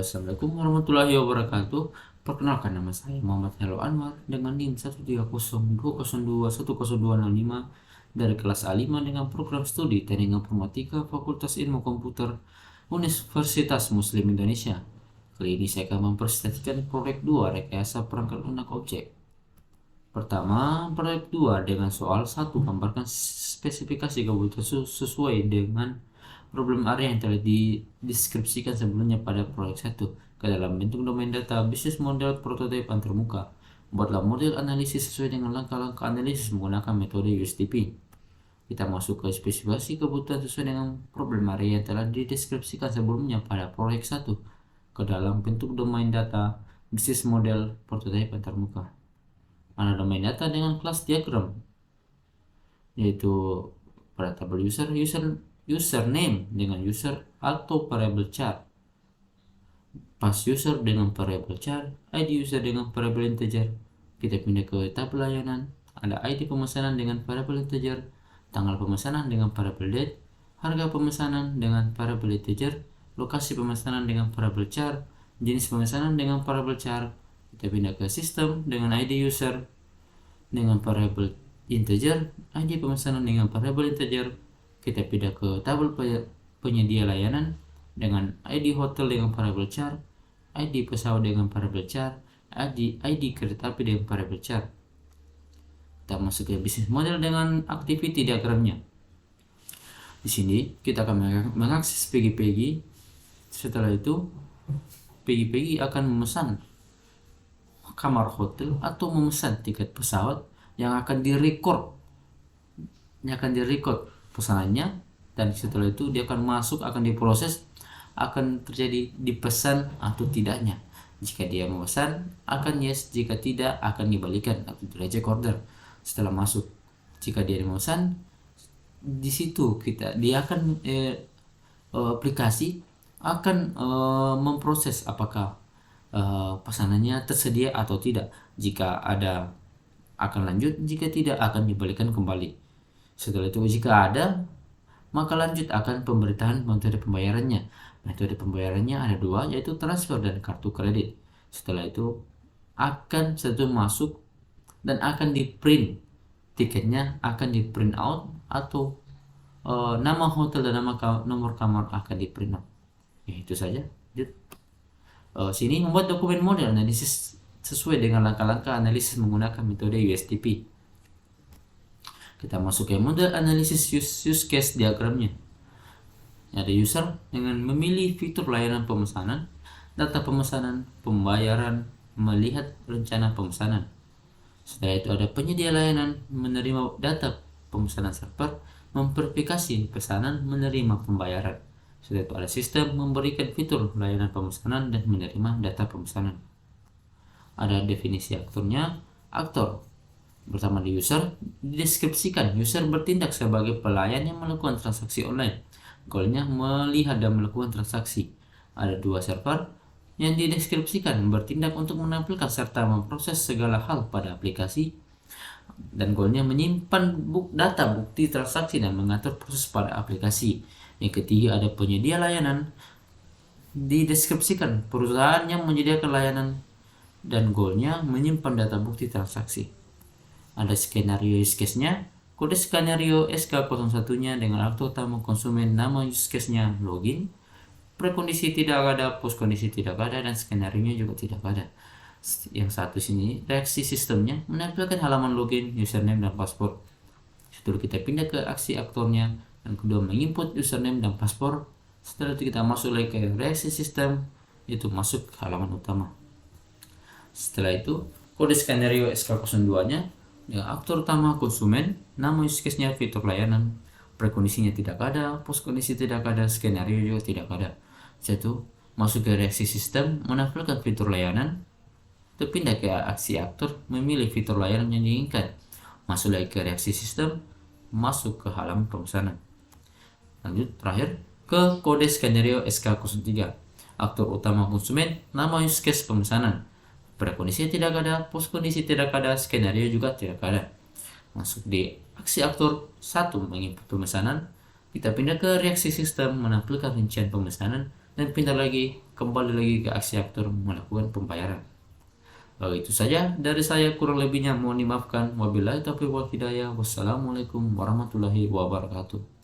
Assalamualaikum warahmatullahi wabarakatuh. Perkenalkan, nama saya Muhammad Helo Anwar dengan NIM 1302021021025 dari kelas A5 dengan program studi Teknik Informatika Fakultas Ilmu Komputer Universitas Muslim Indonesia. Kali ini saya akan mempresentasikan proyek 2 rekayasa perangkat lunak objek. Pertama, proyek 2 dengan soal 1, gambarkan spesifikasi kebutuhan sesuai dengan problem area yang telah dideskripsikan sebelumnya pada proyek 1 ke dalam bentuk domain data bisnis model prototipe antarmuka. Buatlah model analisis sesuai dengan langkah-langkah analisis menggunakan metode USDP. Kita masuk ke spesifikasi kebutuhan sesuai dengan problem area yang telah dideskripsikan sebelumnya pada proyek 1 ke dalam bentuk domain data bisnis model prototipe antarmuka. Mana domain data dengan kelas diagram, yaitu pada tabel username dengan user atau variable char, pass user dengan variable char, ID user dengan variable integer. Kita pindah ke tabel layanan, ada ID pemesanan dengan variable integer, tanggal pemesanan dengan variable date, harga pemesanan dengan variable integer, lokasi pemesanan dengan variable char, jenis pemesanan dengan variable char. Kita pindah ke sistem dengan ID user dengan variable integer, ID pemesanan dengan variable integer. Kita pindah ke tabel penyedia layanan dengan ID hotel dengan variable char, ID pesawat dengan variable char, ID kereta api dengan variable char. Kita masuk ke bisnis model dengan activity diagramnya. Di sini kita akan mengakses PGPG. Setelah itu PGPG akan memesan kamar hotel atau memesan tiket pesawat yang akan direcord pesanannya, dan setelah itu dia akan masuk, akan diproses, akan terjadi dipesan atau tidaknya. Jika dia memesan akan yes, jika tidak akan dibalikan atau reject order. Setelah masuk, jika dia memesan, di situ dia akan aplikasi akan memproses apakah pesanannya tersedia atau tidak. Jika ada akan lanjut, jika tidak akan dibalikan kembali. Setelah itu jika ada, maka lanjut akan pemberitahan metode pembayarannya. Metode pembayarannya ada dua, yaitu transfer dan kartu kredit. Setelah itu akan masuk dan akan di print, tiketnya akan di print out, atau nama hotel dan nomor kamar akan di print out. Ya, itu saja. Sini membuat dokumen model analisis sesuai dengan langkah-langkah analisis menggunakan metode USDP. Kita masuk ke model analisis use case diagramnya. Ada user dengan memilih fitur layanan pemesanan, data pemesanan, pembayaran, melihat rencana pemesanan. Setelah itu ada penyedia layanan menerima data pemesanan server, memverifikasi pesanan, menerima pembayaran. Setelah itu ada sistem memberikan fitur layanan pemesanan dan menerima data pemesanan. Ada definisi aktornya. Aktor bersama di user dideskripsikan. User bertindak sebagai pelayan yang melakukan transaksi online. Goalnya melihat dan melakukan transaksi. Ada dua server yang dideskripsikan bertindak untuk menampilkan serta memproses segala hal pada aplikasi, dan goalnya menyimpan data bukti transaksi dan mengatur proses pada aplikasi. Yang ketiga ada penyedia layanan, dideskripsikan perusahaan yang menyediakan layanan dan goalnya menyimpan data bukti transaksi. Ada skenario use case-nya, kode skenario SK01-nya dengan aktor utama konsumen, nama use case-nya login, prekondisi tidak ada, post kondisi tidak ada, dan skenario-nya juga tidak ada. Yang satu sini reaksi sistemnya menampilkan halaman login, username, dan password. Setelah kita pindah ke aksi aktornya, dan kedua menginput username dan password. Setelah itu kita masuk lagi ke reaksi sistem, itu masuk ke halaman utama. Setelah itu kode skenario SK02-nya dengan aktor utama konsumen, nama use case-nya fitur layanan, prekondisinya tidak ada, post kondisi tidak ada, skenario juga tidak ada. Setelah itu masuk ke reaksi sistem, menampilkan fitur layanan. Pindah ke aksi aktor, memilih fitur layanan yang diinginkan. Masuk lagi ke reaksi sistem, masuk ke halaman pemesanan. Lanjut terakhir ke kode skenario SK03. Aktor utama konsumen, nama use case pemesanan, prekondisi tidak ada, post kondisi tidak ada, skenario juga tidak ada. Masuk di aksi aktor 1 menginput pemesanan. Kita pindah ke reaksi sistem, menampilkan rincian pemesanan, dan pindah lagi kembali lagi ke aksi aktor melakukan pembayaran. Itu saja dari saya, kurang lebihnya mohon dimaafkan. Wabillahi taufiq wal hidayah. Wassalamualaikum warahmatullahi wabarakatuh.